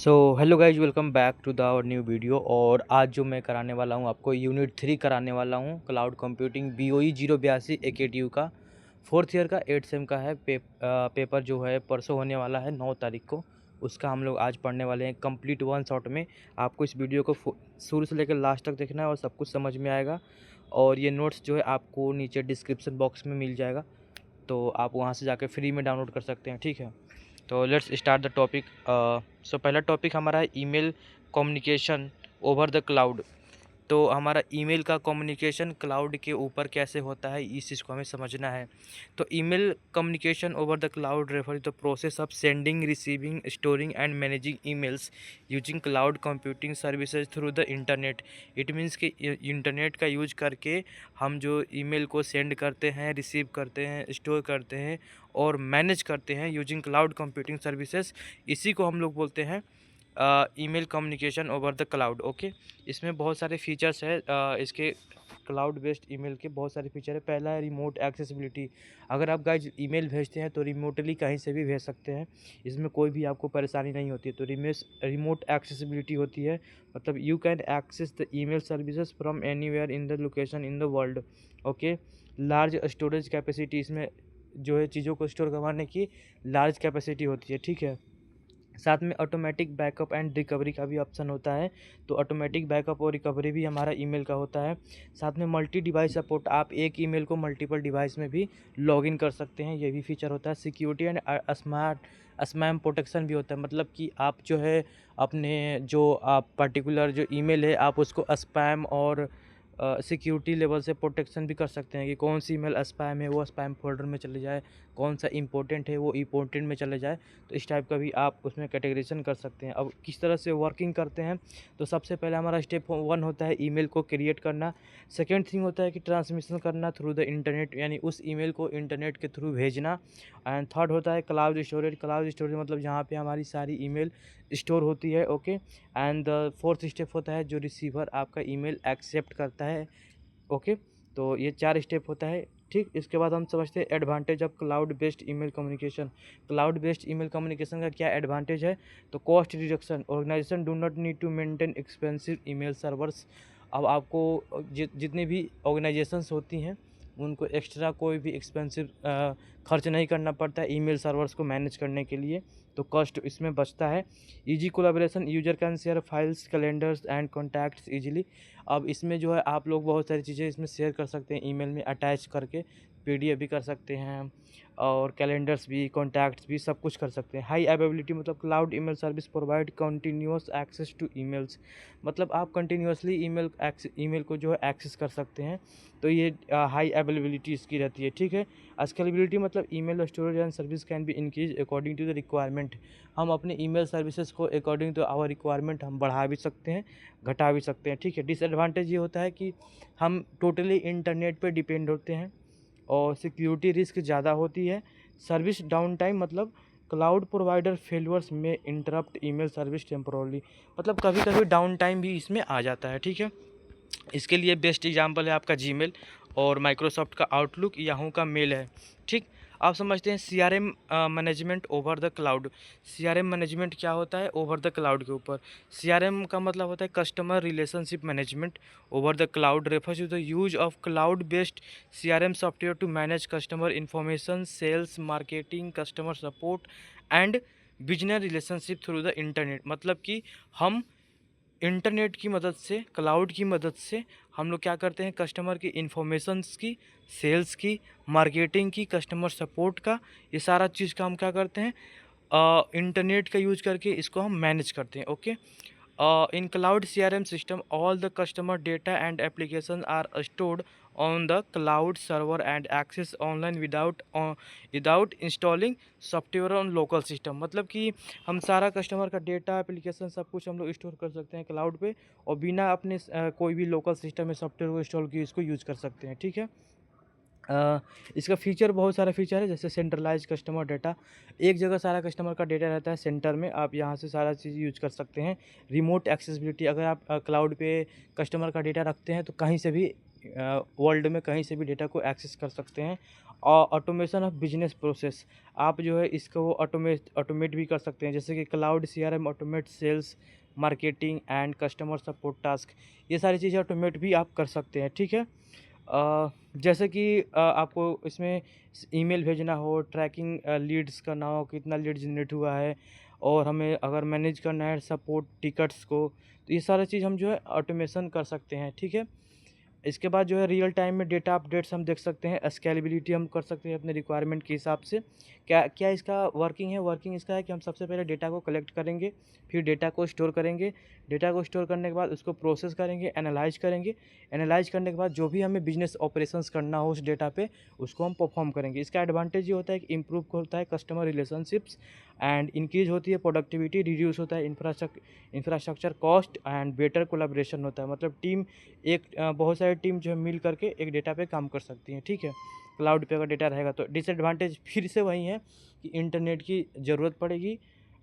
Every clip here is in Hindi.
So hello guys, welcome back to the our new video. और आज जो मैं कराने वाला हूँ आपको यूनिट 3 कराने वाला हूँ क्लाउड कंप्यूटिंग BOE 082 AKTU का 4th ईयर का 8 सेम का है। पेपर जो है परसों होने वाला है 9 तारीख को। उसका हम लोग आज पढ़ने वाले हैं कंप्लीट वन शॉट में। आपको इस वीडियो को शुरू से लेकर लास्ट तक देखना है और सब कुछ समझ में आएगा। और ये नोट्स जो है आपको नीचे डिस्क्रिप्शन बॉक्स में मिल जाएगा, तो आप वहाँ से जाकर फ्री में डाउनलोड कर सकते हैं। ठीक है, तो लेट्स स्टार्ट द टॉपिक। सो पहला टॉपिक हमारा है email communication over the cloud. तो हमारा ईमेल का कम्युनिकेशन क्लाउड के ऊपर कैसे होता है, इस चीज़ को हमें समझना है। तो email communication over the cloud refer to the process of sending, receiving, storing and managing emails using cloud computing services through the internet. It means कि इंटरनेट का यूज करके हम जो ईमेल को सेंड करते हैं, रिसीव करते हैं, स्टोर करते हैं और मैनेज करते हैं यूजिंग क्लाउड कंप्यूटिंग सर्विसेज, इसी को हम लोग बोलते हैं email communication over the cloud. Okay, इसमें बहुत सारे फीचर्स है। इसके क्लाउड बेस्ड ईमेल के बहुत सारे फीचर है। पहला है रिमोट एक्सेसिबिलिटी। अगर आप गाइज ईमेल भेजते हैं तो रिमोटली कहीं से भी भेज सकते हैं, इसमें कोई भी आपको परेशानी नहीं होती है। तो रिमोट एक्सेसिबिलिटी होती है, मतलब you can access the email services from anywhere in the location in the world. Okay, large storage capacity, इसमें जो है चीज़ों को स्टोर करवाने की लार्ज कैपेसिटी होती है। ठीक है, साथ में ऑटोमेटिक बैकअप एंड रिकवरी का भी ऑप्शन होता है। तो ऑटोमेटिक बैकअप और रिकवरी भी हमारा ईमेल का होता है। साथ में मल्टी डिवाइस सपोर्ट, आप एक ईमेल को मल्टीपल डिवाइस में भी लॉगिन कर सकते हैं, ये भी फीचर होता है। सिक्योरिटी एंड स्मैम प्रोटेक्शन भी होता है, मतलब कि आप जो है अपने जो आप पर्टिकुलर जो ईमेल है आप उसको स्पैम और सिक्योरिटी लेवल से प्रोटेक्शन भी कर सकते हैं कि कौन सी ईमेल स्पैम है वो स्पैम फोल्डर में चले जाए, कौन सा इंपॉर्टेंट है वो इंपॉर्टेंट में चले जाए। तो इस टाइप का भी आप उसमें कैटेगराइजेशन कर सकते हैं। अब किस तरह से वर्किंग करते हैं, तो सबसे पहले हमारा स्टेप 1 होता है ईमेल को क्रिएट करना। सेकेंड थिंग होता है कि ट्रांसमिशन करना थ्रू द इंटरनेट, यानी उस ईमेल को इंटरनेट के थ्रू भेजना। एंड थर्ड होता है क्लाउड स्टोरेज। क्लाउड स्टोरेज मतलब जहाँ पे हमारी सारी ईमेल स्टोर होती है। Okay, and the fourth step होता है जो रिसीवर आपका ईमेल एक्सेप्ट करता है। ओके, तो ये 4 स्टेप होता है। ठीक, इसके बाद हम समझते हैं advantage of cloud based email communication. Cloud based email communication का क्या एडवांटेज है, तो cost reduction, organisation do not need to maintain expensive email servers. अब आपको जितनी भी ऑर्गेनाइजेशंस होती हैं उनको एक्स्ट्रा कोई भी एक्सपेंसिव खर्च नहीं करना पड़ता है ईमेल सर्वर्स को मैनेज करने के लिए, तो कॉस्ट इसमें बचता है। Easy collaboration, user can share files, calendars and contacts easily. अब इसमें जो है आप लोग बहुत सारी चीज़ें इसमें शेयर कर सकते हैं ईमेल में अटैच करके, PDF भी कर सकते हैं और कैलेंडर्स भी, कॉन्टैक्ट्स भी, सब कुछ कर सकते हैं। हाई अवेलेबिलिटी मतलब cloud email service provide continuous access to emails, मतलब आप कंटिन्यूअसली ईमेल को जो है एक्सेस कर सकते हैं। तो ये हाई अवेलेबिलिटी इसकी रहती है। ठीक है, स्केलेबिलिटी मतलब email storage and service can be increase according to the requirement. हम अपने ईमेल सर्विसेज को अकॉर्डिंग टू आवर रिक्वायरमेंट हम बढ़ा भी सकते हैं, घटा भी सकते हैं। ठीक है, डिसएडवांटेज ये होता है कि हम टोटली इंटरनेट पे डिपेंड होते हैं और सिक्योरिटी रिस्क ज़्यादा होती है। सर्विस डाउन टाइम मतलब क्लाउड प्रोवाइडर फेलियर्स में इंटरप्ट ईमेल सर्विस टेम्पोरली, मतलब कभी कभी डाउन टाइम भी इसमें आ जाता है। ठीक है, इसके लिए बेस्ट एग्जांपल है आपका जीमेल और माइक्रोसॉफ्ट का आउटलुक, याहू का मेल है। ठीक, आप समझते हैं CRM management over the cloud. CRM management क्या होता है ओवर द क्लाउड के ऊपर। CRM का मतलब होता है customer relationship management over the cloud, refers to the use of cloud based CRM software to manage customer information, sales, marketing, customer support and business relationship through the internet. मतलब कि हम इंटरनेट की मदद से, क्लाउड की मदद से हम लोग क्या करते हैं, कस्टमर की इन्फॉर्मेशंस की, सेल्स की, मार्केटिंग की, कस्टमर सपोर्ट का, ये सारा चीज़ का हम क्या करते हैं इंटरनेट का यूज करके इसको हम मैनेज करते हैं। Okay, in cloud CRM system all the customer data and applications are stored on the cloud server and access online without installing software on local system. मतलब कि हम सारा कस्टमर का डेटा, एप्लीकेशन, सब कुछ हम लोग स्टोर कर सकते हैं क्लाउड पे और बिना अपने कोई भी लोकल सिस्टम में सॉफ्टवेयर को इंस्टॉल किए इसको यूज़ कर सकते हैं। ठीक है, इसका फीचर बहुत सारा फीचर है, जैसे सेंट्रलाइज कस्टमर डाटा, एक जगह सारा कस्टमर का डेटा रहता है सेंटर में, आप यहाँ से सारा चीज़ यूज कर सकते हैं। रिमोट एक्सेसिबिलिटी, अगर आप क्लाउड पे कस्टमर का डेटा रखते हैं तो कहीं से भी वर्ल्ड में कहीं से भी डेटा को एक्सेस कर सकते हैं। और ऑटोमेशन ऑफ बिजनेस प्रोसेस, आप जो है इसको ऑटोमेट भी कर सकते हैं, जैसे कि cloud CRM automate sales, marketing and customer support task, ये सारी चीज़ें ऑटोमेट भी आप कर सकते हैं, ठीक है। जैसे कि आपको इसमें ईमेल भेजना हो, ट्रैकिंग लीड्स करना हो, कितना लीड जनरेट हुआ है, और हमें अगर मैनेज करना है सपोर्ट टिकट्स को, तो ये सारी चीज़ हम जो है ऑटोमेशन कर सकते हैं, ठीक है। इसके बाद जो है रियल टाइम में डेटा अपडेट्स हम देख सकते हैं, स्केलेबिलिटी हम कर सकते हैं अपने रिक्वायरमेंट के हिसाब से। क्या क्या इसका वर्किंग है? वर्किंग इसका है कि हम सबसे पहले डेटा को कलेक्ट करेंगे, फिर डेटा को स्टोर करेंगे, डेटा को स्टोर करने के बाद उसको प्रोसेस करेंगे, एनालाइज करेंगे, एनालाइज करने के बाद जो भी हमें बिजनेस ऑपरेशंस करना हो उस डेटा पे, उसको हम परफॉर्म करेंगे। इसका एडवांटेज ये होता है कि इम्प्रूव होता है कस्टमर रिलेशनशिप्स एंड इंक्रीज होती है प्रोडक्टिविटी, रिड्यूस होता है infrastructure cost and better collaboration होता है। मतलब टीम एक बहुत सारी टीम जो है मिल करके एक डेटा पे काम कर सकती हैं, ठीक है। क्लाउड पे अगर डेटा रहेगा तो डिसएडवांटेज फिर से वही है कि इंटरनेट की ज़रूरत पड़ेगी,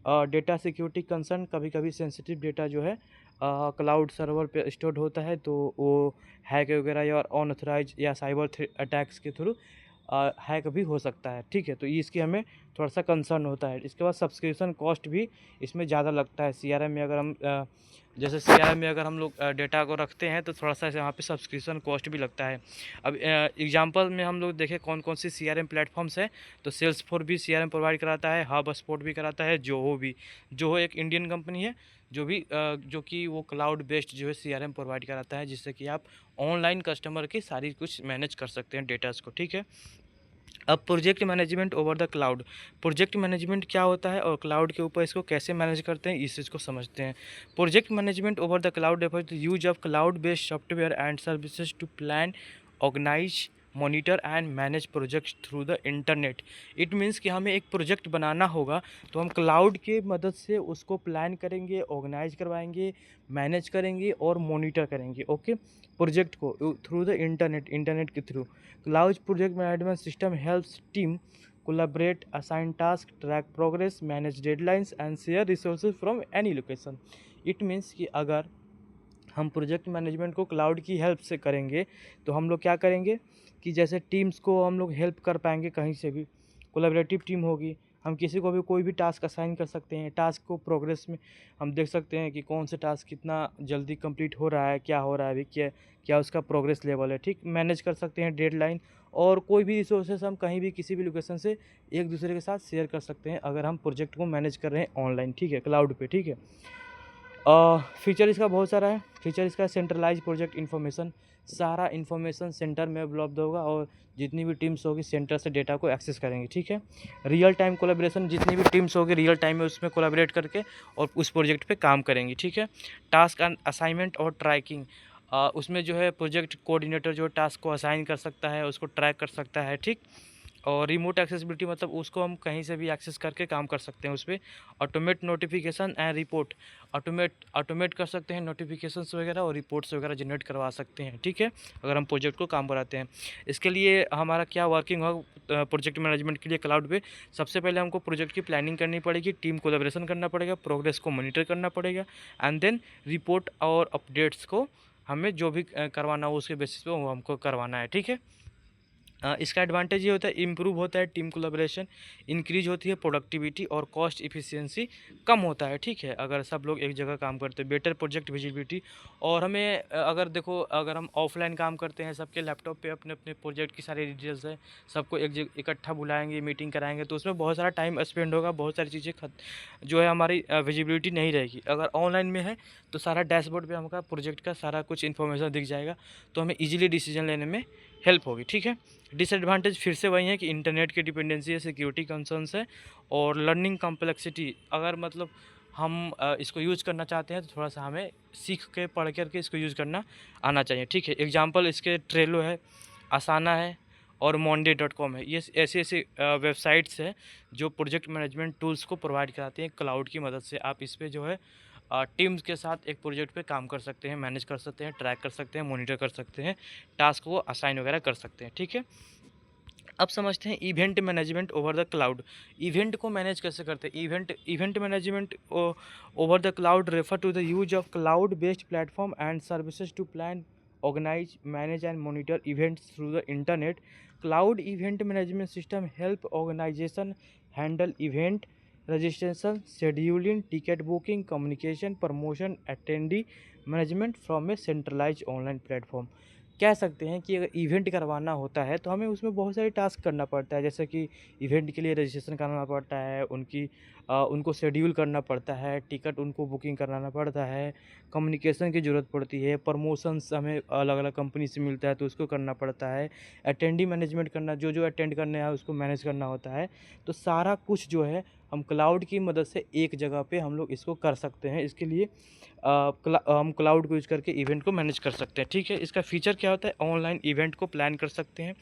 डेटा सिक्योरिटी कंसर्न, कभी कभी सेंसिटिव डेटा जो है क्लाउड सर्वर पे स्टोर्ड होता है, तो वो हैक वगैरह या अनऑथराइज या साइबर अटैक्स के थ्रू हैक भी हो सकता है, ठीक है। तो ये इसकी हमें थोड़ा सा कंसर्न होता है। इसके बाद सब्सक्रिप्शन कॉस्ट भी इसमें ज़्यादा लगता है। CRM में अगर हम जैसे CRM में अगर हम लोग डेटा को रखते हैं तो थोड़ा सा यहाँ पे सब्सक्रिप्शन कॉस्ट भी लगता है। अब एग्जांपल में हम लोग देखें कौन कौन सी CRM प्लेटफॉर्म्स है, तो सेल्सफोर्स भी CRM प्रोवाइड कराता है, हबस्पॉट भी कराता है, जोहो भी। जोहो एक इंडियन कंपनी है जो कि वो क्लाउड बेस्ड जो है CRM प्रोवाइड कराता है, जिससे कि आप ऑनलाइन कस्टमर की सारी कुछ मैनेज कर सकते हैं डेटास को, ठीक है। अब project management over the cloud, project management क्या होता है और क्लाउड के ऊपर इसको कैसे मैनेज करते हैं, इस चीज़ को समझते हैं। Project management over the cloud refer to use of cloud based software and services to plan, organise, monitor and manage projects through the internet. It means कि हमें एक प्रोजेक्ट बनाना होगा तो हम क्लाउड की मदद से उसको प्लान करेंगे, ऑर्गेनाइज करवाएंगे, मैनेज करेंगे और मॉनिटर करेंगे, ओके, प्रोजेक्ट को थ्रू द इंटरनेट के through. Cloud project management system helps team collaborate, assign tasks, track progress, manage deadlines and share resources from any location. It means कि अगर हम प्रोजेक्ट मैनेजमेंट को क्लाउड की हेल्प से करेंगे तो हम लोग क्या करेंगे कि जैसे टीम्स को हम लोग हेल्प कर पाएंगे, कहीं से भी कोलैबोरेटिव टीम होगी, हम किसी को भी कोई भी टास्क असाइन कर सकते हैं। टास्क को प्रोग्रेस में हम देख सकते हैं कि कौन से टास्क कितना जल्दी कंप्लीट हो रहा है, क्या हो रहा है अभी, क्या क्या उसका प्रोग्रेस लेवल है, ठीक। मैनेज कर सकते हैं डेडलाइन, और कोई भी रिसोर्सेस हम कहीं भी किसी भी लोकेशन से एक दूसरे के साथ शेयर कर सकते हैं अगर हम प्रोजेक्ट को मैनेज कर रहे हैं ऑनलाइन, ठीक है, क्लाउड पे, ठीक है। फीचर इसका बहुत सारा है। फीचर इसका सेंट्रलाइज प्रोजेक्ट इन्फॉर्मेशन, सारा इन्फॉर्मेशन सेंटर में उपलब्ध होगा और जितनी भी टीम्स होगी सेंटर से डेटा को एक्सेस करेंगे, ठीक है। रियल टाइम कोलैबोरेशन, जितनी भी टीम्स होगी रियल टाइम में उसमें कोलैबोरेट करके और उस प्रोजेक्ट पे काम करेंगी, ठीक है। टास्क एंड असाइनमेंट और ट्रैकिंग, उसमें जो है प्रोजेक्ट कोऑर्डिनेटर जो टास्क को असाइन कर सकता है, उसको ट्रैक कर सकता है, ठीक। और रिमोट एक्सेसिबिलिटी मतलब उसको हम कहीं से भी एक्सेस करके काम कर सकते हैं उस पर। Automate notification and report, automate कर सकते हैं नोटिफिकेशंस वगैरह और रिपोर्ट्स वगैरह जनरेट करवा सकते हैं, ठीक है, अगर हम प्रोजेक्ट को काम कराते हैं। इसके लिए हमारा क्या वर्किंग होगा प्रोजेक्ट मैनेजमेंट के लिए क्लाउड पे? सबसे पहले हमको प्रोजेक्ट की प्लानिंग करनी पड़ेगी, टीम कोलैबोरेशन करना पड़ेगा, प्रोग्रेस को मॉनिटर करना पड़ेगा, एंड देन रिपोर्ट और अपडेट्स को हमें जो भी करवाना हो उसके बेसिस पे वो हमको करवाना है, ठीक है। इसका एडवांटेज ये होता है इम्प्रूव होता है टीम कोलैबोरेशन, इंक्रीज होती है प्रोडक्टिविटी और कॉस्ट इफिशिएंसी कम होता है, ठीक है, अगर सब लोग एक जगह काम करते हैं। बेटर प्रोजेक्ट विजिबिलिटी, और हमें अगर देखो अगर हम ऑफलाइन काम करते हैं, सबके लैपटॉप पे अपने अपने प्रोजेक्ट की सारी डिटेल्स है, सबको एक जगह इकट्ठा बुलाएंगे, मीटिंग कराएंगे, तो उसमें बहुत सारा टाइम स्पेंड होगा, बहुत सारी चीज़ें जो है हमारी विजिबिलिटी नहीं रहेगी। अगर ऑनलाइन में है तो सारा डैशबोर्ड पे हमका प्रोजेक्ट का सारा कुछ इन्फॉर्मेशन दिख जाएगा, तो हमें ईजिली डिसीजन लेने में हेल्प होगी, ठीक है। डिसएडवांटेज फिर से वही है कि इंटरनेट की डिपेंडेंसी है, सिक्योरिटी कंसर्न्स है और लर्निंग कॉम्प्लेक्सिटी। अगर मतलब हम इसको यूज़ करना चाहते हैं तो थोड़ा सा हमें सीख के पढ़ करके इसको यूज़ करना आना चाहिए, ठीक है। एग्जांपल इसके ट्रेलो है, आसाना है और monday.com है। ये ऐसे ऐसे वेबसाइट्स हैं जो प्रोजेक्ट मैनेजमेंट टूल्स को प्रोवाइड कराते हैं क्लाउड की मदद से। आप इस पे जो है टीम्स के साथ एक प्रोजेक्ट पे काम कर सकते हैं, मैनेज कर सकते हैं, ट्रैक कर सकते हैं, मॉनिटर कर सकते हैं, टास्क को असाइन वगैरह कर सकते हैं, ठीक है। अब समझते हैं event management over the cloud. Event को मैनेज कैसे करते हैं? Event management over the cloud refer to the use of cloud based platform and services to plan, organize, manage and monitor events through the internet. Cloud event management system help organization handle event registration, scheduling, ticket booking, communication, promotion, attendee management from a centralise online platform. कह सकते हैं कि अगर इवेंट करवाना होता है तो हमें उसमें बहुत सारे टास्क करना पड़ता है, जैसे कि इवेंट के लिए रजिस्ट्रेशन कराना पड़ता है, उनको शेड्यूल करना पड़ता है, टिकट उनको बुकिंग कराना पड़ता है, कम्युनिकेशन की ज़रूरत पड़ती है, प्रमोशंस हमें अलग अलग कंपनी से मिलता है तो उसको करना पड़ता है, अटेंडी मैनेजमेंट करना, जो अटेंड करने हैं उसको मैनेज करना होता है। तो सारा कुछ जो है हम क्लाउड की मदद से एक जगह पे हम लोग इसको कर सकते हैं। इसके लिए हम क्लाउड को यूज़ करके इवेंट को मैनेज कर सकते हैं। ठीक है, इसका फीचर क्या होता है, ऑनलाइन इवेंट को प्लान कर सकते हैं,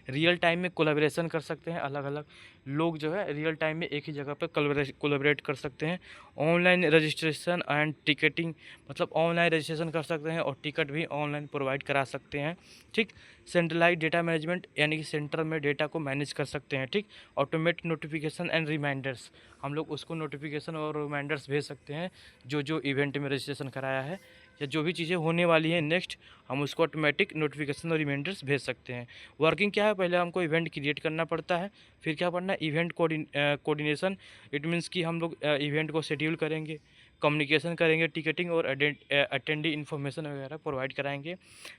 रियल टाइम में कोलैबोरेशन कर सकते हैं, अलग अलग लोग जो है रियल टाइम में एक ही जगह पर कोलैबोरेट कर सकते हैं। ऑनलाइन रजिस्ट्रेशन एंड टिकटिंग, मतलब ऑनलाइन रजिस्ट्रेशन कर सकते हैं और टिकट भी ऑनलाइन प्रोवाइड करा सकते हैं। ठीक, सेंट्रलाइज डेटा मैनेजमेंट, यानी कि सेंटर में डेटा को मैनेज कर सकते हैं। ठीक, ऑटोमेट नोटिफिकेशन एंड रिमाइंडर्स, हम लोग उसको नोटिफिकेशन और रिमाइंडर्स भेज सकते हैं जो इवेंट में रजिस्ट्रेशन कराया है या जो भी चीज़ें होने वाली हैं नेक्स्ट, हम उसको ऑटोमेटिक नोटिफिकेशन और रिमाइंडर्स भेज सकते हैं। वर्किंग क्या है, पहले हमको इवेंट क्रिएट करना पड़ता है, फिर क्या पढ़ना है, इवेंट कोऑर्डिनेशन। इट मीन्स कि हम लोग इवेंट को शेड्यूल करेंगे, कम्युनिकेशन करेंगे, टिकटिंग और अटेंडी इन्फॉर्मेशन वगैरह प्रोवाइड कराएंगे,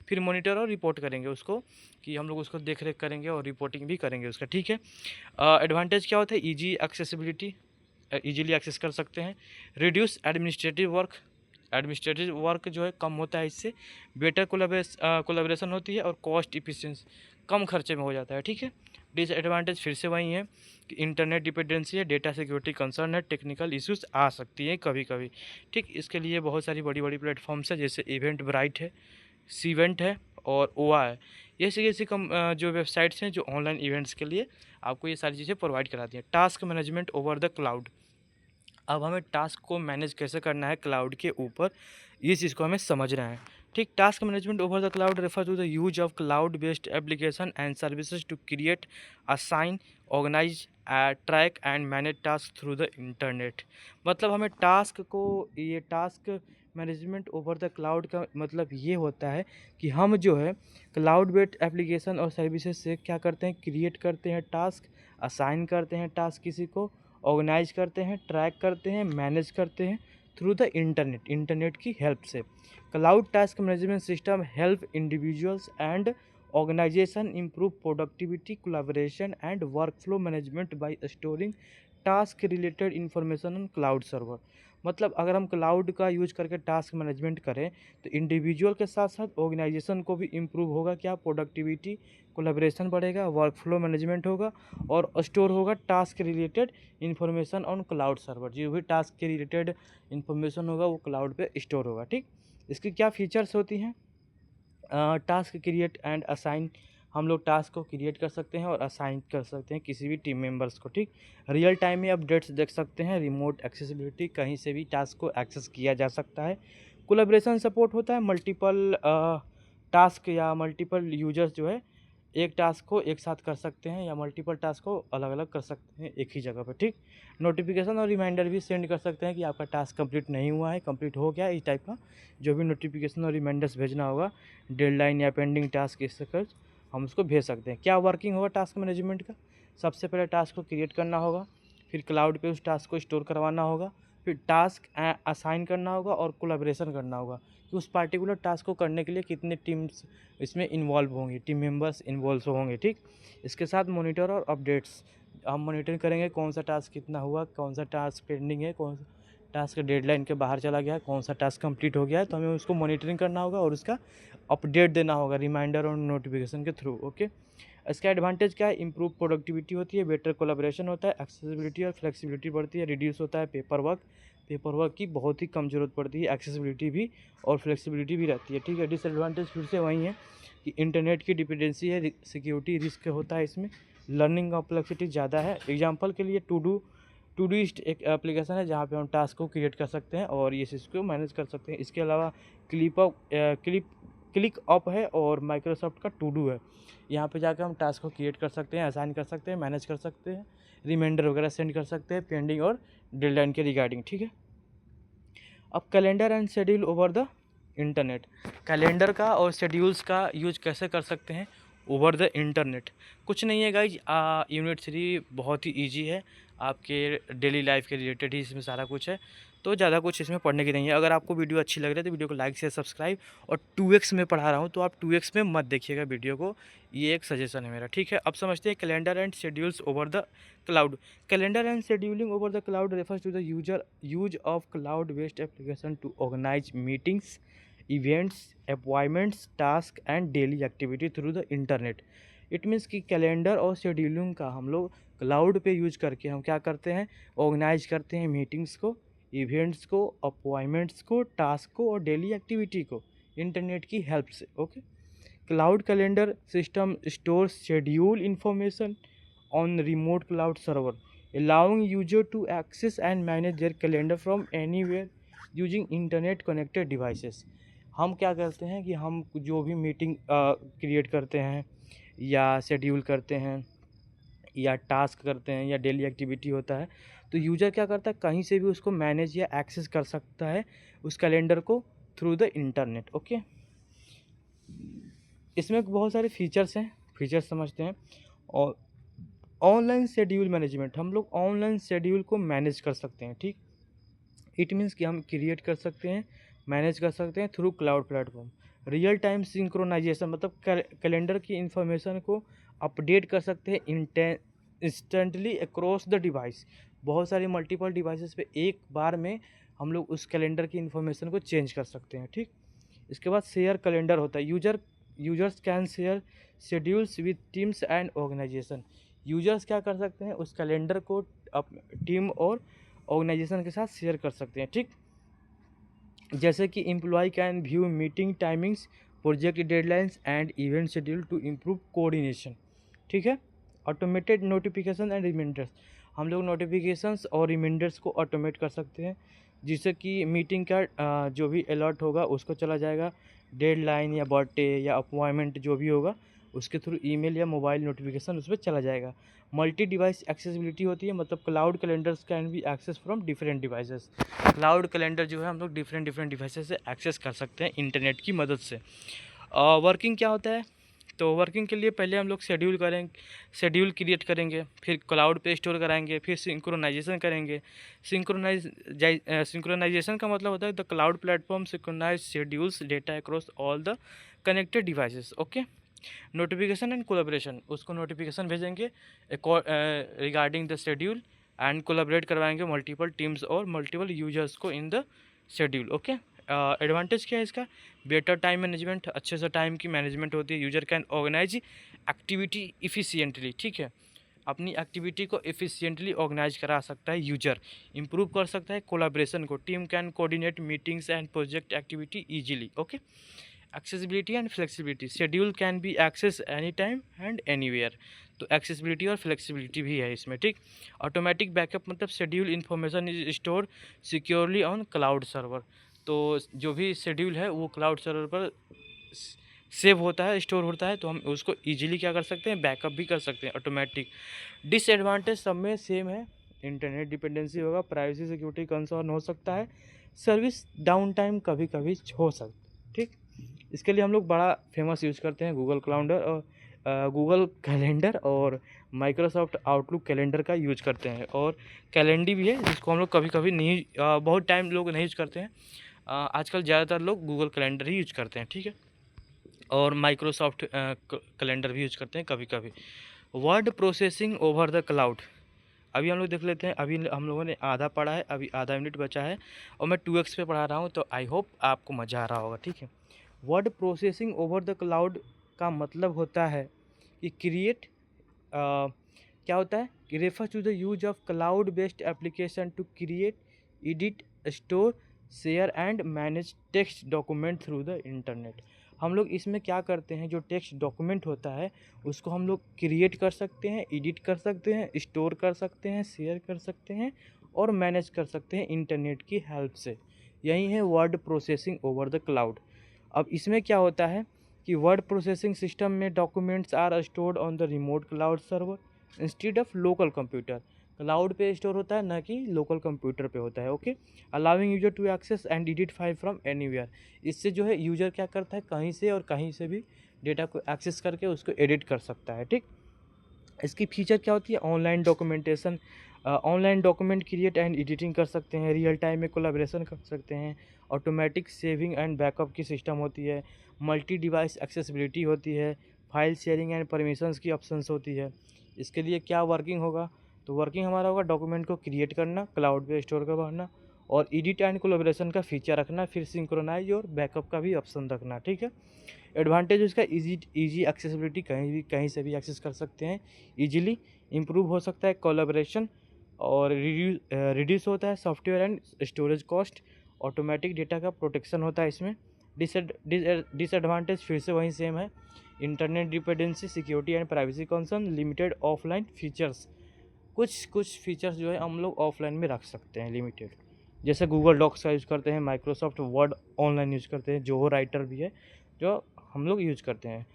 फिर मॉनिटर और रिपोर्ट करेंगे उसको, कि हम लोग उसको देख रेख करेंगे और रिपोर्टिंग भी करेंगे उसका। ठीक है, एडवांटेज क्या होता है, ईजी एक्सेसिबिलिटी, ईजिली एक्सेस कर सकते हैं, रिड्यूस एडमिनिस्ट्रेटिव वर्क जो है कम होता है इससे, बेटर कोलैबोरेशन होती है और कॉस्ट इफिशिएंसी, कम खर्चे में हो जाता है। ठीक है, डिसएडवांटेज फिर से वही है कि इंटरनेट डिपेंडेंसी है, डेटा सिक्योरिटी कंसर्न है, टेक्निकल इश्यूज आ सकती हैं कभी कभी। ठीक, इसके लिए बहुत सारी बड़ी बड़ी प्लेटफॉर्म्स है, जैसे इवेंट ब्राइट है, सीवेंट है और ओआ है। ये ऐसी जो वेबसाइट्स हैं जो ऑनलाइन इवेंट्स के लिए आपको ये सारी चीज़ें प्रोवाइड कराती हैं। Task management over the cloud, अब हमें टास्क को मैनेज कैसे करना है क्लाउड के ऊपर, ये चीज़ को हमें समझना है। ठीक, task management over the cloud refer to the use of cloud based application and services to create, assign, organise, track and manage task through the internet. मतलब हमें task management over the cloud का मतलब ये होता है कि हम जो है क्लाउड बेस्ड एप्लीकेशन और सर्विसेज से क्या करते हैं, क्रिएट करते हैं टास्क, असाइन करते हैं टास्क किसी को, ऑर्गेनाइज करते हैं, ट्रैक करते हैं, मैनेज करते हैं थ्रू द इंटरनेट की हेल्प से। Cloud task management system help individuals and organization improve productivity, collaboration and workflow management by storing task related information on cloud server. मतलब अगर हम क्लाउड का यूज करके टास्क मैनेजमेंट करें तो इंडिविजुअल के साथ साथ ऑर्गेनाइजेशन को भी इम्प्रूव होगा, क्या, प्रोडक्टिविटी, कोलैबोरेशन बढ़ेगा, वर्कफ्लो मैनेजमेंट होगा और स्टोर होगा task related information on cloud server. जो भी टास्क के रिलेटेड इन्फॉर्मेशन होगा वो क्लाउड पे स्टोर होगा। ठीक, इसकी क्या फीचर्स होती हैं, टास्क क्रिएट एंड असाइन, हम लोग टास्क को क्रिएट कर सकते हैं और असाइन कर सकते हैं किसी भी टीम मेंबर्स को। ठीक, रियल टाइम में अपडेट्स देख सकते हैं, रिमोट एक्सेसिबिलिटी, कहीं से भी टास्क को एक्सेस किया जा सकता है, कोलैबोरेशन सपोर्ट होता है, मल्टीपल टास्क या मल्टीपल यूजर्स जो है एक टास्क को एक साथ कर सकते हैं या मल्टीपल टास्क को अलग अलग कर सकते हैं एक ही जगह पर। ठीक, नोटिफिकेशन और रिमाइंडर भी सेंड कर सकते हैं कि आपका टास्क कंप्लीट नहीं हुआ है, कंप्लीट हो गया, इस टाइप का जो भी नोटिफिकेशन और रिमाइंडर्स भेजना होगा, डेडलाइन या पेंडिंग टास्क, इस कर हम उसको भेज सकते हैं। क्या वर्किंग होगा टास्क मैनेजमेंट का, सबसे पहले टास्क को क्रिएट करना होगा, फिर क्लाउड पे उस टास्क को स्टोर करवाना होगा, फिर टास्क असाइन करना होगा और कोलैबोरेशन करना होगा कि उस पार्टिकुलर टास्क को करने के लिए कितने टीम्स इसमें इन्वॉल्व होंगी, टीम मेंबर्स इन्वॉल्व होंगे। ठीक, इसके साथ मॉनिटर और अपडेट्स, हम मॉनिटर करेंगे कौन सा टास्क कितना हुआ, कौन सा टास्क पेंडिंग है, कौन सा टास्क डेडलाइन के बाहर चला गया है, कौन सा टास्क कंप्लीट हो गया है, तो हमें उसको मॉनिटरिंग करना होगा और उसका अपडेट देना होगा रिमाइंडर और नोटिफिकेशन के थ्रू। ओके, इसका एडवांटेज क्या है, इंप्रूव प्रोडक्टिविटी होती है, बेटर कोलैबोरेशन होता है, एक्सेसिबिलिटी और फ्लेक्सिबिलिटी बढ़ती है, रिड्यूस होता है पेपर वर्क की बहुत ही कम जरूरत पड़ती है, एक्सेसिबिलिटी भी और फ्लेक्सिबिलिटी भी रहती है। ठीक है, डिसएडवांटेज फिर से वही है कि इंटरनेट की डिपेंडेंसी है, सिक्योरिटी रिस्क होता है इसमें, लर्निंग कॉम्प्लेक्सिटी ज़्यादा है। एग्जांपल के लिए टूडूइस्ट एक एप्लीकेशन है जहाँ पे हम टास्क को क्रिएट कर सकते हैं और ये चीज़ को मैनेज कर सकते हैं। इसके अलावा क्लिक अप है और माइक्रोसॉफ्ट का टू है, यहाँ पे जाकर हम टास्क को क्रिएट कर सकते हैं, असाइन कर सकते हैं, मैनेज कर सकते हैं, रिमाइंडर वगैरह सेंड कर सकते हैं पेंडिंग और डेडलाइन के रिगार्डिंग। ठीक है, अब calendar and schedule over the internet. Calendar का और शेड्यूल्स का यूज कैसे कर सकते हैं ओवर द इंटरनेट? कुछ नहीं है गाइज, यूनिट 3 बहुत ही ईजी है, आपके डेली लाइफ के रिलेटेड ही इसमें सारा कुछ है, तो ज़्यादा कुछ इसमें पढ़ने की नहीं है। अगर आपको वीडियो अच्छी लग रही है तो वीडियो को लाइक शेयर सब्सक्राइब, और 2x में पढ़ा रहा हूँ तो आप 2x में मत देखिएगा वीडियो को, ये एक सजेशन है मेरा, ठीक है। अब समझते हैं calendar and schedules over the cloud. Calendar and scheduling over the cloud refers to the use of cloud-based application to organize meetings, events, appointments, tasks and daily activity through the internet. It means कि कैलेंडर और शेड्यूलिंग का हम लोग क्लाउड पे यूज करके हम क्या करते हैं, ऑर्गेनाइज करते हैं मीटिंग्स को, इवेंट्स को, अपॉइंटमेंट्स को, टास्क को और डेली एक्टिविटी को इंटरनेट की हेल्प से। Okay, cloud calendar system stores schedule information on remote cloud server, allowing user to access and manage their calendar from anywhere using internet connected devices. हम क्या करते हैं कि हम जो भी मीटिंग क्रिएट करते हैं या शेड्यूल करते हैं या टास्क करते हैं या डेली एक्टिविटी होता है, तो यूज़र क्या करता है, कहीं से भी उसको मैनेज या एक्सेस कर सकता है उस कैलेंडर को थ्रू द इंटरनेट। ओके, इसमें बहुत सारे फीचर्स हैं, फीचर्स समझते हैं। और ऑनलाइन शेड्यूल मैनेजमेंट, हम लोग ऑनलाइन शेड्यूल को मैनेज कर सकते हैं, ठीक। इट मीन्स कि हम क्रिएट कर सकते हैं, मैनेज कर सकते हैं through cloud platform. Real time synchronization, मतलब कैलेंडर की इंफॉर्मेशन को अपडेट कर सकते हैं इंस्टेंटली अक्रॉस द डिवाइस। बहुत सारे मल्टीपल डिवाइसेस पे एक बार में हम लोग उस कैलेंडर की इंफॉर्मेशन को चेंज कर सकते हैं, ठीक। इसके बाद शेयर कैलेंडर होता है, users can share schedules with teams and organization. Users क्या कर सकते हैं, उस कैलेंडर को टीम और ऑर्गेनाइजेशन के साथ शेयर कर सकते हैं, ठीक। जैसे कि employ can view meeting timings, project deadlines and event schedule to improve coordination, ठीक है। ऑटोमेटेड नोटिफिकेशन एंड रिमाइंडर्स, हम लोग नोटिफिकेशंस और रिमाइंडर्स को ऑटोमेट कर सकते हैं, जिससे कि मीटिंग का जो भी अलर्ट होगा उसको चला जाएगा, डेडलाइन या बर्थडे या अपॉइंटमेंट जो भी होगा उसके थ्रू ईमेल या मोबाइल नोटिफिकेशन उस पर चला जाएगा। मल्टी डिवाइस एक्सेसिबिलिटी होती है, मतलब cloud calendars can be access from different devices. Cloud calendar जो है हम लोग डिफरेंट डिवाइसेस से एक्सेस कर सकते हैं इंटरनेट की मदद से। वर्किंग क्या होता है, तो वर्किंग के लिए पहले हम लोग शेड्यूल क्रिएट करेंगे, फिर क्लाउड पे स्टोर कराएंगे, फिर सिंक्रोनाइजेशन करेंगे। सिंक्रोनाइजेशन का मतलब होता है the cloud platform synchronize schedules data across all the connected devices. Okay, notification and collaboration, उसको नोटिफिकेशन भेजेंगे regarding the schedule and collaborate करवाएंगे मल्टीपल टीम्स और मल्टीपल यूजर्स को in the schedule. Okay, advantage क्या है इसका, बेटर टाइम मैनेजमेंट, अच्छे से टाइम की मैनेजमेंट होती है। User can organize activity efficiently, ठीक है, अपनी एक्टिविटी को एफिशिएंटली ऑर्गेनाइज करा सकता है यूजर। इंप्रूव कर सकता है कोलैबोरेशन को, team can coordinate meetings and project activity easily. Okay, accessibility and flexibility, schedule can be access any time and anywhere, तो एक्सेसिबिलिटी और फ्लेक्सिबिलिटी भी है इसमें, ठीक। ऑटोमेटिक बैकअप, मतलब schedule information is store securely on cloud server, तो जो भी शेड्यूल है वो क्लाउड सर्वर पर सेव होता है, स्टोर होता है, तो हम उसको इजीली क्या कर सकते हैं, बैकअप भी कर सकते हैं ऑटोमेटिक। डिसएडवांटेज सब में सेम है, इंटरनेट डिपेंडेंसी होगा, प्राइवेसी सिक्योरिटी कंसर्न हो सकता है, सर्विस डाउन टाइम कभी कभी हो सकता है, ठीक। इसके लिए हम लोग बड़ा फेमस यूज़ करते हैं गूगल कैलेंडर और माइक्रोसॉफ्ट आउटलुक कैलेंडर का यूज करते हैं, और कैलेंडी भी है जिसको हम लोग कभी कभी नहीं बहुत टाइम लोग नहीं यूज करते हैं। आजकल ज़्यादातर लोग गूगल कैलेंडर ही यूज करते हैं, ठीक है, और माइक्रोसॉफ्ट कैलेंडर भी यूज करते हैं कभी कभी। Word processing over the cloud, अभी हम लोग देख लेते हैं, अभी हम लोगों ने आधा पढ़ा है, अभी आधा मिनट बचा है और मैं 2x पे पढ़ा रहा हूँ, तो आई होप आपको मज़ा आ रहा होगा, ठीक है। Word processing over the cloud का मतलब होता है कि क्या होता है कि refer to the use of cloud based application to create, edit, store, share and manage text document through the internet. हम लोग इसमें क्या करते हैं, जो टेक्स्ट डॉक्यूमेंट होता है उसको हम लोग क्रिएट कर सकते हैं, एडिट कर सकते हैं, स्टोर कर सकते हैं, शेयर कर सकते हैं और मैनेज कर सकते हैं इंटरनेट की हेल्प से। यही है word processing over the cloud. अब इसमें क्या होता है कि वर्ड प्रोसेसिंग सिस्टम में documents are stored on the remote cloud server instead of local computer. Cloud पे स्टोर होता है, ना कि लोकल कंप्यूटर पे होता है। Okay, allowing user to access and edit file from anywhere. इससे जो है यूजर क्या करता है, कहीं से और कहीं से भी डेटा को एक्सेस करके उसको एडिट कर सकता है। ठीक, इसकी फीचर क्या होती है, online documentation, online document create and editing कर सकते हैं, रियल टाइम में कोलैबोरेशन कर सकते हैं, ऑटोमेटिक सेविंग एंड बैकअप की सिस्टम होती है, मल्टी डिवाइस एक्सेसिबिलिटी होती है, फाइल शेयरिंग एंड परमिशंस की ऑप्शंस होती है। इसके लिए क्या वर्किंग होगा, तो वर्किंग हमारा होगा डॉक्यूमेंट को क्रिएट करना, क्लाउड पे स्टोर करवाना, और एडिट एंड कोलैबोरेशन का फीचर रखना, फिर सिंक्रोनाइज और बैकअप का भी ऑप्शन रखना। ठीक है, एडवांटेज उसका इजी एक्सेसिबिलिटी, कहीं से भी एक्सेस कर सकते हैं इजीली, इम्प्रूव हो सकता है कोलैबोरेशन, और रिड्यूस होता है software and storage cost, automatic data का प्रोटेक्शन होता है इसमें। डिसएडवांटेज फिर से वहीं सेम है, internet dependency, security and privacy concern, limited offline features. कुछ फीचर्स जो है हम लोग ऑफलाइन में रख सकते हैं लिमिटेड, जैसे गूगल डॉक्स का यूज़ करते हैं, माइक्रोसॉफ्ट वर्ड ऑनलाइन यूज़ करते हैं, जोहो राइटर भी है जो हम लोग यूज करते हैं।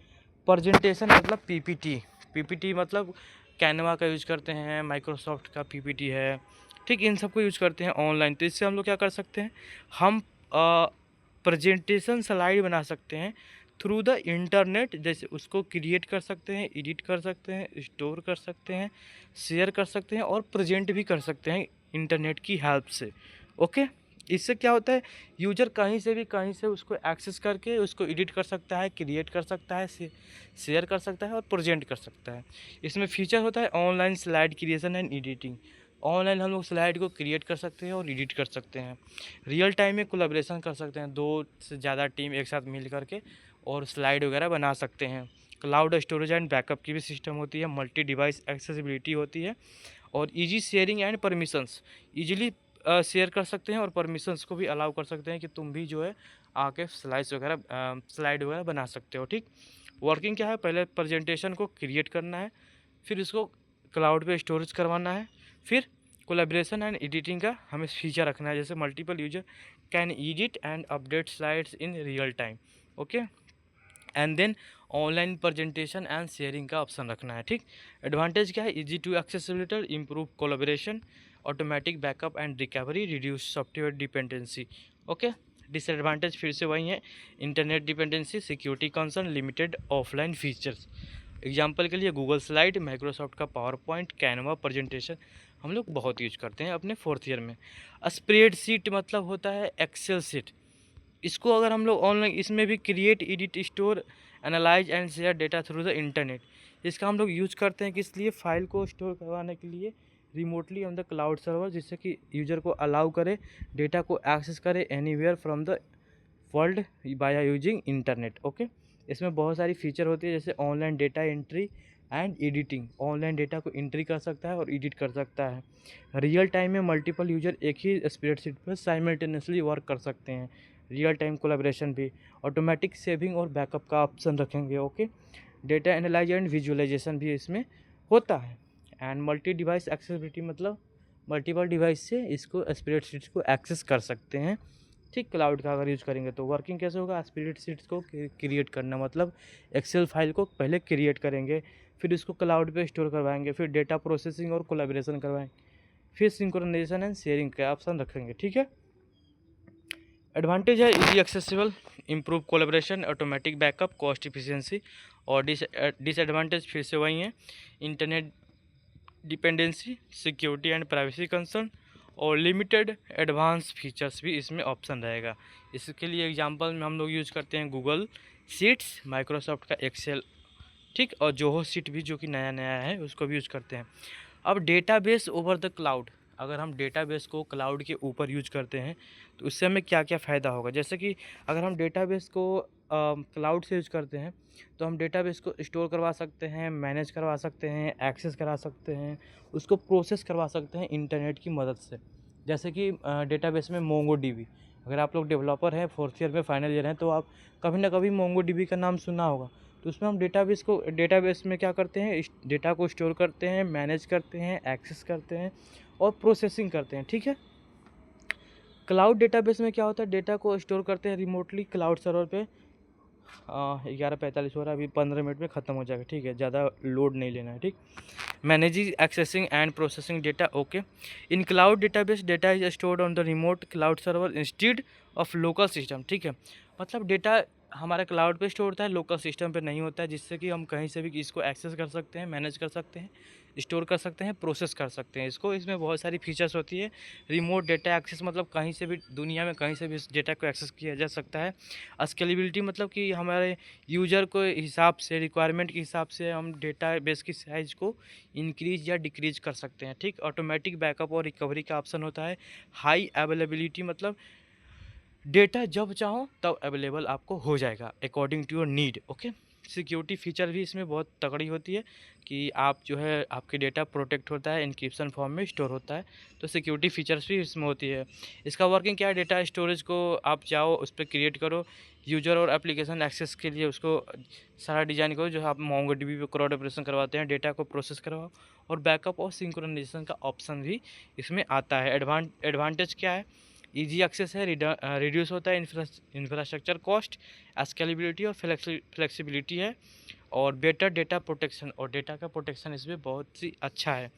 प्रेजेंटेशन मतलब पीपीटी, पीपीटी मतलब कैनवा का यूज़ करते हैं, माइक्रोसॉफ्ट का पीपीटी है। ठीक, इन सबको यूज़ करते हैं ऑनलाइन। तो इससे हम लोग क्या कर सकते हैं, हम प्रेजेंटेशन स्लाइड बना सकते हैं थ्रू द इंटरनेट, जैसे उसको क्रिएट कर सकते हैं, एडिट कर सकते हैं, स्टोर कर सकते हैं, शेयर कर सकते हैं और प्रेजेंट भी कर सकते हैं इंटरनेट की हेल्प से। ओके, इससे क्या होता है, यूजर कहीं से भी कहीं से उसको एक्सेस करके उसको एडिट कर सकता है, क्रिएट कर सकता है, शेयर कर सकता है और प्रेजेंट कर सकता है। इसमें फीचर होता है online slide creation and editing. Online हम लोग स्लाइड को क्रिएट कर सकते हैं और एडिट कर सकते हैं। रियल टाइम में कोलैबोरेशन कर सकते हैं, 2 से ज़्यादा टीम एक साथ मिल करके और स्लाइड वगैरह बना सकते हैं। क्लाउड स्टोरेज एंड बैकअप की भी सिस्टम होती है, मल्टी डिवाइस एक्सेसिबिलिटी होती है, और easy sharing and permissions, easily share कर सकते हैं और परमिशंस को भी अलाउ कर सकते हैं कि तुम भी जो है आके स्लाइड वगैरह बना सकते हो। ठीक, वर्किंग क्या है, पहले प्रेजेंटेशन को क्रिएट करना है, फिर इसको क्लाउड पे स्टोरेज करवाना है, फिर कोलैबोरेशन एंड एडिटिंग का हमें फीचर रखना है, जैसे multiple user can edit and update slides in real time. Okay, and then online presentation and sharing का ऑप्शन रखना है। ठीक, एडवांटेज क्या है, easy to accessibility, improve collaboration, automatic backup and recovery, reduce software dependency. Okay, disadvantage फिर से वही है, internet dependency, security concern, limited offline features. Example के लिए गूगल स्लाइड, माइक्रोसॉफ्ट का पावर पॉइंट, कैनवा प्रेजेंटेशन हम लोग बहुत यूज करते हैं अपने 4th ईयर में। स्प्रेडशीट मतलब होता है एक्सेल सीट, इसको अगर हम लोग ऑनलाइन इसमें भी create, edit, store, analyse and share data through the internet. इसका हम लोग यूज़ करते हैं किस लिए, फाइल को स्टोर करवाने के लिए remotely on the cloud server, जिससे कि यूजर को अलाउ करे, डेटा को एक्सेस करे anywhere from the world by using internet. Okay, इसमें बहुत सारी फीचर होती है, जैसे online data entry and editing, online data को एंट्री कर सकता है और एडिट कर सकता है। रियल टाइम में मल्टीपल यूजर एक ही स्प्रेडशीट पर साइमल्टेनियसली वर्क कर सकते हैं, रियल टाइम कोलैबोरेशन भी, ऑटोमेटिक सेविंग और बैकअप का ऑप्शन रखेंगे। Okay, data analyze and visualization भी इसमें होता है, एंड मल्टी डिवाइस एक्सेसिबिलिटी मतलब मल्टीपल डिवाइस से इसको स्प्रेडशीट्स को एक्सेस कर सकते हैं। ठीक, क्लाउड का अगर यूज़ करेंगे तो वर्किंग कैसे होगा, स्प्रेडशीट्स को क्रिएट करना मतलब एक्सेल फाइल को पहले क्रिएट करेंगे, फिर इसको क्लाउड पे स्टोर करवाएंगे, फिर डेटा प्रोसेसिंग और कोलैबोरेशन करवाएंगे, फिर सिंक्रोनाइजेशन एंड शेयरिंग का ऑप्शन रखेंगे। ठीक है, एडवांटेज है easy accessible, improve collaboration, automatic backup, cost efficiency, और डिसएडवांटेज फिर से वही है, internet dependency, security and privacy concern, और लिमिटेड एडवांस फीचर्स भी इसमें ऑप्शन रहेगा। इसके लिए एग्जांपल में हम लोग यूज़ करते हैं गूगल शीट्स, माइक्रोसॉफ्ट का एक्सेल। ठीक, और जोहो शीट भी जो कि नया नया है उसको भी यूज़ करते हैं। अब डेटाबेस ओवर द क्लाउड, अगर हम डेटाबेस को क्लाउड के ऊपर यूज करते हैं तो उससे हमें क्या क्या फ़ायदा होगा, जैसे कि अगर हम डेटाबेस को क्लाउड से यूज करते हैं तो हम डेटाबेस को स्टोर करवा सकते हैं, मैनेज करवा सकते हैं, एक्सेस करा सकते हैं, उसको प्रोसेस करवा सकते हैं इंटरनेट की मदद से। जैसे कि डेटाबेस में मोंगो डीबी, अगर आप लोग डेवलपर हैं, 4th ईयर में फाइनल ईयर हैं, तो आप कभी ना कभी मोंगो डीबी का नाम सुना होगा। तो उसमें हम डेटाबेस में क्या करते हैं, इस डेटा को स्टोर करते हैं, मैनेज करते हैं, एक्सेस करते हैं और प्रोसेसिंग करते हैं। ठीक है, क्लाउड डेटाबेस में क्या होता है, डेटा को स्टोर करते हैं रिमोटली क्लाउड सर्वर पे, 11:45 हो रहा है, अभी 15 मिनट में ख़त्म हो जाएगा, ठीक है, ज़्यादा लोड नहीं लेना है, ठीक। Managing accessing and processing data, okay. In cloud database data is stored on the remote cloud server instead of local system, ठीक है। मतलब डेटा हमारा क्लाउड पे स्टोर होता है, लोकल सिस्टम पे नहीं होता है, जिससे कि हम कहीं से भी इसको एक्सेस कर सकते हैं, मैनेज कर सकते हैं, स्टोर कर सकते हैं, प्रोसेस कर सकते हैं इसको। इसमें बहुत सारी फीचर्स होती है। रिमोट डेटा एक्सेस मतलब कहीं से भी दुनिया में कहीं से भी इस डेटा को एक्सेस किया जा सकता है। स्केलेबिलिटी मतलब कि हमारे यूजर को हिसाब से, रिक्वायरमेंट के हिसाब से हम डेटा बेस की साइज़ को इंक्रीज या डिक्रीज कर सकते हैं, ठीक। ऑटोमेटिक बैकअप और रिकवरी का ऑप्शन होता है। हाई अवेलेबिलिटी मतलब डेटा जब चाहो तब अवेलेबल आपको हो जाएगा according to your need, okay. Security feature भी इसमें बहुत तगड़ी होती है कि आप जो है आपके डेटा प्रोटेक्ट होता है, इंक्रिप्शन फॉर्म में स्टोर होता है, तो सिक्योरिटी फीचर्स भी इसमें होती है। इसका वर्किंग क्या है, डेटा स्टोरेज को आप चाहो उस पर क्रिएट करो, यूजर और एप्लीकेशन एक्सेस के लिए उसको सारा डिजाइन करो, जो आप मोंगोडीबी पे क्राउड ऑपरेशन करवाते हैं, डेटा को प्रोसेस करवाओ, और बैकअप और सिंक्रोनाइजेशन का ऑप्शन भी इसमें आता है। एडवांटेज क्या है, इजी एक्सेस है, रिड्यूस होता है इंफ्रास्ट्रक्चर कॉस्ट, स्केलेबिलिटी और फ्लेक्सिबिलिटी है, और बेटर डेटा प्रोटेक्शन, और डेटा का प्रोटेक्शन इसमें बहुत ही अच्छा है।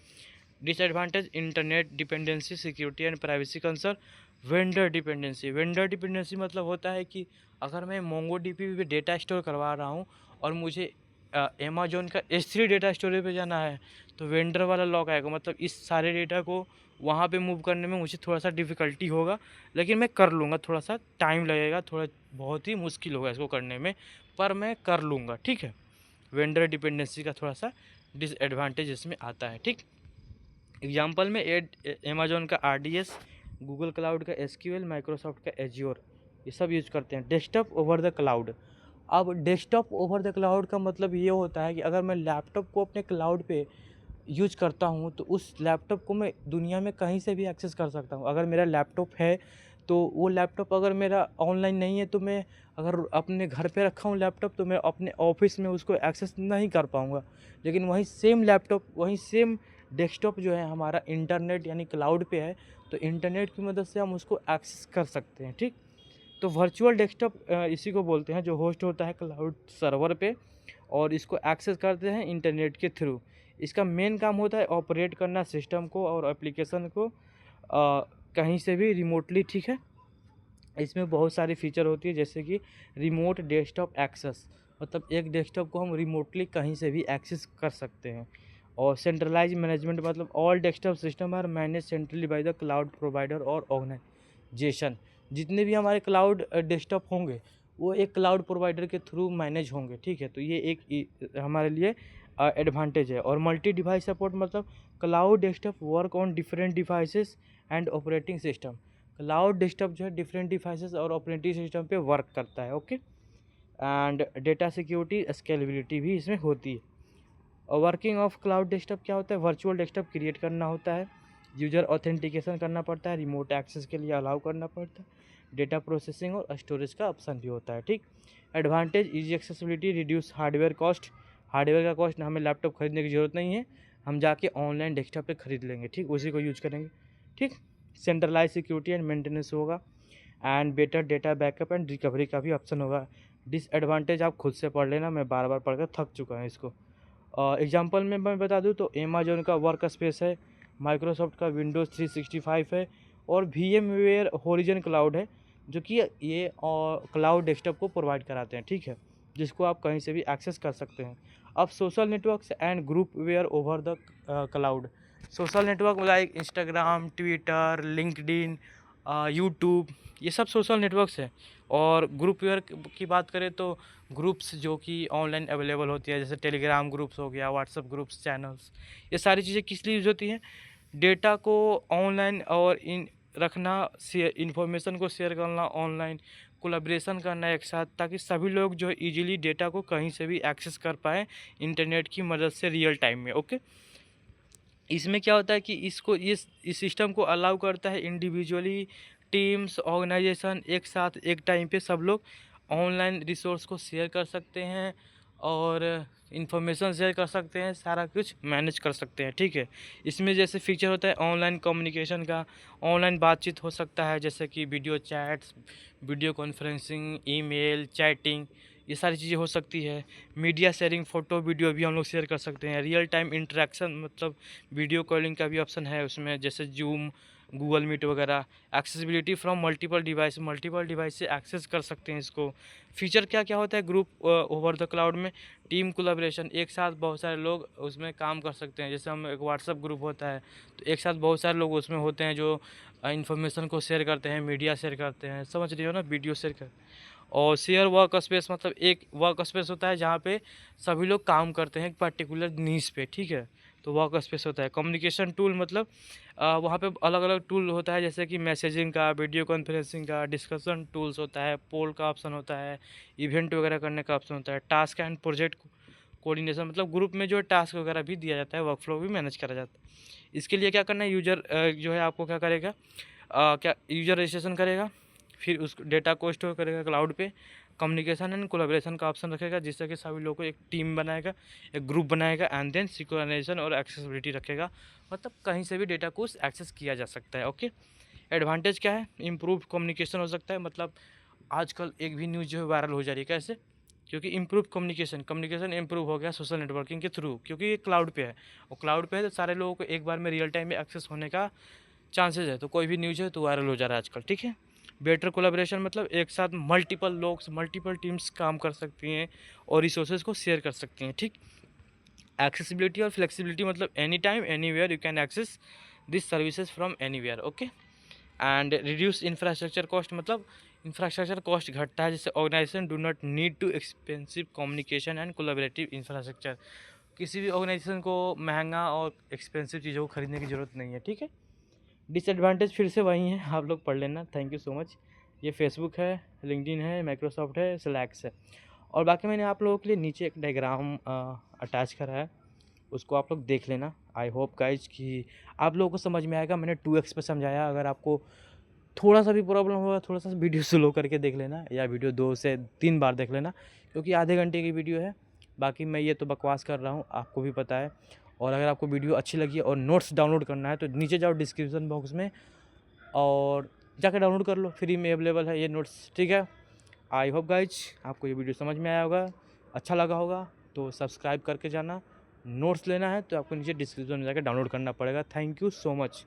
Disadvantage, internet dependency, security and privacy concern. Vendor dependency मतलब होता है कि अगर मैं मोंगोडीबी पे डेटा स्टोर करवा रहा हूँ और मुझे अमेजोन का S3 डेटा स्टोरेज पे जाना है, तो वेंडर वाला लॉक आएगा, मतलब इस सारे डेटा को वहाँ पे मूव करने में मुझे थोड़ा सा डिफ़िकल्टी होगा, लेकिन मैं कर लूँगा। थोड़ा सा टाइम लगेगा, थोड़ा बहुत ही मुश्किल होगा इसको करने में, पर मैं कर लूँगा, ठीक है। वेंडर डिपेंडेंसी का थोड़ा सा डिसएडवांटेज इसमें आता है, ठीक। एग्जाम्पल में अमेजोन का RDS, गूगल क्लाउड का SQL, माइक्रोसॉफ्ट का एज्योर, ये सब यूज करते हैं। Desktop over the cloud. अब डेस्कटॉप ओवर द क्लाउड का मतलब ये होता है कि अगर मैं लैपटॉप को अपने क्लाउड पे यूज करता हूँ, तो उस लैपटॉप को मैं दुनिया में कहीं से भी एक्सेस कर सकता हूँ। अगर मेरा लैपटॉप है, तो वो लैपटॉप अगर मेरा ऑनलाइन नहीं है, तो मैं अगर अपने घर पे रखा हूँ लैपटॉप, तो मैं अपने ऑफिस में उसको एक्सेस नहीं कर पाऊँगा। लेकिन वही सेम लैपटॉप, वही सेम डेस्कटॉप जो है हमारा इंटरनेट यानी क्लाउड पे है, तो इंटरनेट की मदद से हम उसको एक्सेस कर सकते हैं, ठीक। तो वर्चुअल डेस्कटॉप इसी को बोलते हैं, जो होस्ट होता है क्लाउड सर्वर पे, और इसको एक्सेस करते हैं इंटरनेट के थ्रू। इसका मेन काम होता है ऑपरेट करना सिस्टम को और एप्लीकेशन को कहीं से भी रिमोटली, ठीक है। इसमें बहुत सारी फीचर होती है, जैसे कि रिमोट डेस्कटॉप एक्सेस, मतलब एक डेस्कटॉप को हम रिमोटली कहीं से भी एक्सेस कर सकते हैं। और सेंट्रलाइज मैनेजमेंट मतलब all desktop system are manage centrally by the cloud provider और ऑर्गेनाइजेशन। जितने भी हमारे क्लाउड डेस्कटॉप होंगे, वो एक क्लाउड प्रोवाइडर के थ्रू मैनेज होंगे, ठीक है। तो ये एक हमारे लिए एडवांटेज है। और मल्टी डिवाइस सपोर्ट मतलब cloud desktop work on different devices and operating system. Cloud desktop जो है डिफरेंट डिवाइसेस और ऑपरेटिंग सिस्टम पे वर्क करता है, okay. And data security scalability भी इसमें होती है। और वर्किंग ऑफ क्लाउड डेस्कटॉप क्या होता है, वर्चुअल डेस्कटॉप क्रिएट करना होता है, यूजर ऑथेंटिकेशन करना पड़ता है, रिमोट एक्सेस के लिए अलाउ करना पड़ता है, डेटा प्रोसेसिंग और स्टोरेज का ऑप्शन भी होता है, ठीक। Advantage, easy accessibility, reduce hardware cost. Hardware का कॉस्ट हमें लैपटॉप खरीदने की ज़रूरत नहीं है, हम जाके ऑनलाइन डेस्कटॉप पे खरीद लेंगे, ठीक, उसी को यूज करेंगे, ठीक। सेंट्रलाइज सिक्योरिटी एंड मेंटेनेंस होगा, and better data backup and recovery का भी ऑप्शन होगा। डिसएडवांटेज आप खुद से पढ़ लेना, मैं बार बार पढ़ कर थक चुका हूँ इसको। एग्जांपल में मैं बता दूँ तो अमेजोन का वर्क स्पेस है, माइक्रोसॉफ्ट का विंडोज़ 365 है, और VMware होरिजन क्लाउड है, जो कि ये क्लाउड डेस्कटॉप को प्रोवाइड कराते हैं, ठीक है, जिसको आप कहीं से भी एक्सेस कर सकते हैं। अब social networks and groupware over the cloud. Social network like Instagram, Twitter, LinkedIn, YouTube, ये सब सोशल नेटवर्क्स हैं। और ग्रुप वेयर की बात करें तो ग्रुप्स जो कि ऑनलाइन अवेलेबल होती है, जैसे टेलीग्राम ग्रुप्स हो गया, व्हाट्सएप ग्रुप्स, चैनल्स, ये सारी चीज़ें किस लिए यूज़ होती हैं, डेटा को ऑनलाइन और इन रखना, इन्फॉर्मेशन को शेयर करना, ऑनलाइन कोलैबोरेशन करना एक साथ, ताकि सभी लोग जो इजीली डेटा को कहीं से भी एक्सेस कर पाएँ इंटरनेट की मदद से रियल टाइम में, ओके। इसमें क्या होता है कि इसको इस सिस्टम को अलाउ करता है इंडिविजुअली, टीम्स, ऑर्गेनाइजेशन एक साथ एक टाइम पे सब लोग ऑनलाइन रिसोर्स को शेयर कर सकते हैं, और इंफॉर्मेशन शेयर कर सकते हैं, सारा कुछ मैनेज कर सकते हैं, ठीक है। इसमें जैसे फीचर होता है ऑनलाइन कम्युनिकेशन का, ऑनलाइन बातचीत हो सकता है, जैसे कि video chats, video conferencing, email, chatting, ये सारी चीज़ें हो सकती है। मीडिया शेयरिंग, फ़ोटो वीडियो भी हम लोग शेयर कर सकते हैं। रियल टाइम इंटरेक्शन मतलब वीडियो कॉलिंग का भी ऑप्शन है उसमें, जैसे जूम, गूगल मीट वगैरह। एक्सेसिबिलिटी फ्रॉम मल्टीपल डिवाइस से एक्सेस कर सकते हैं इसको। फीचर क्या क्या होता है ग्रुप ओवर द क्लाउड में? टीम कोलैबोरेशन, एक साथ बहुत सारे लोग उसमें काम कर सकते हैं। जैसे हम एक व्हाट्सअप ग्रुप होता है तो एक साथ बहुत सारे लोग उसमें होते हैं जो इन्फॉर्मेशन को शेयर करते हैं, मीडिया शेयर करते हैं, समझ रही हो ना, वीडियो शेयर कर। और शेयर वर्क स्पेस मतलब एक वर्क स्पेस होता है जहाँ पे सभी लोग काम करते हैं एक पर्टिकुलर नीश पे, ठीक है, तो वर्क स्पेस होता है। कम्युनिकेशन टूल मतलब वहाँ पे अलग अलग टूल होता है, जैसे कि मैसेजिंग का, वीडियो कॉन्फ्रेंसिंग का, डिस्कशन टूल्स होता है, पोल का ऑप्शन होता है, इवेंट वगैरह करने का ऑप्शन होता है, टास्क एंड प्रोजेक्ट कोऑर्डिनेशन मतलब ग्रुप में जो है टास्क वगैरह भी दिया जाता है, वर्क फ्लो भी मैनेज करा जाता है। इसके लिए क्या करना है, यूजर जो है आपको क्या करेगा, क्या यूजर रजिस्ट्रेशन करेगा, फिर उस डेटा को स्टोर करेगा क्लाउड पे, कम्युनिकेशन एंड कोलैबोरेशन का ऑप्शन रखेगा जिससे कि सभी लोगों को एक टीम बनाएगा, एक ग्रुप बनाएगा, एंड देन सिंक्रोनाइजेशन और एक्सेसिबिलिटी रखेगा, मतलब कहीं से भी डेटा को एक्सेस किया जा सकता है। ओके, एडवांटेज क्या है, इम्प्रूव कम्युनिकेशन हो सकता है, मतलब आजकल एक भी न्यूज़ जो है वायरल हो जा रही है, कैसे? क्योंकि इम्प्रूव कम्युनिकेशन इम्प्रूव हो गया सोशल नेटवर्किंग के थ्रू, क्योंकि ये क्लाउड पे है, और क्लाउड पे है तो सारे लोगों को एक बार में रियल टाइम में एक्सेस होने का चांसेस है, तो कोई भी न्यूज़ है तो वायरल हो जा रहा है आजकल, ठीक है। बेटर कोलैबोरेशन मतलब एक साथ मल्टीपल लोग, मल्टीपल टीम्स काम कर सकती हैं और रिसोर्सेज को शेयर कर सकती हैं, ठीक। एक्सेसिबिलिटी और फ्लेक्सिबिलिटी मतलब any time anywhere you can access this services from anywhere. Okay, and reduce infrastructure cost मतलब इंफ्रास्ट्रक्चर कॉस्ट घटता है, जैसे organization do not need to expensive communication and collaborative infrastructure. किसी भी ऑर्गेनाइजेशन को महंगा और एक्सपेंसिव चीज़ों को खरीदने की ज़रूरत नहीं है, ठीक है। डिसएडवांटेज फिर से वही है, आप लोग पढ़ लेना। Thank you so much. ये फेसबुक है, लिंक्डइन है, माइक्रोसॉफ्ट है, स्लैक्स है, और बाकी मैंने आप लोगों के लिए नीचे एक डायग्राम अटैच करा है, उसको आप लोग देख लेना। आई होप गाइज कि आप लोगों को समझ में आएगा। मैंने 2x पे समझाया, अगर आपको थोड़ा सा भी प्रॉब्लम होगा थोड़ा सा वीडियो स्लो करके देख लेना, या वीडियो 2 से 3 बार देख लेना, क्योंकि आधे घंटे की वीडियो है। बाकी मैं ये तो बकवास कर रहा हूँ, आपको भी पता है। और अगर आपको वीडियो अच्छी लगी और नोट्स डाउनलोड करना है तो नीचे जाओ डिस्क्रिप्शन बॉक्स में और जाकर डाउनलोड कर लो, फ्री में अवेलेबल है ये नोट्स, ठीक है। आई होप गाइज आपको ये वीडियो समझ में आया होगा, अच्छा लगा होगा, तो सब्सक्राइब करके जाना। नोट्स लेना है तो आपको नीचे डिस्क्रिप्शन में जाकर डाउनलोड करना पड़ेगा। Thank you so much.